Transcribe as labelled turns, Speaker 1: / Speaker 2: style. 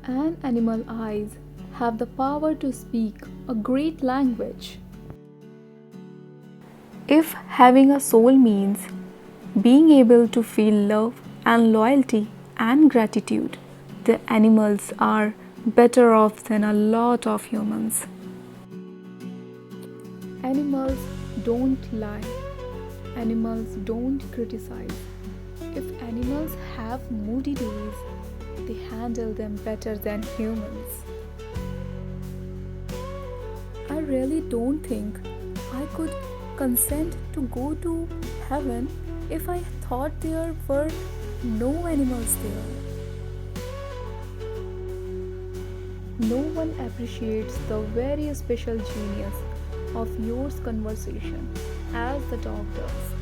Speaker 1: and animal eyes have the power to speak a great language. If having a soul means being able to feel love and loyalty and gratitude, the animals are better off than a lot of humans. Animals don't lie. Animals don't criticize. If animals have moody days, they handle them better than humans. I really don't think I could consent to go to heaven if I thought there were no animals there. No one appreciates the very special genius of yours conversation as the dog does.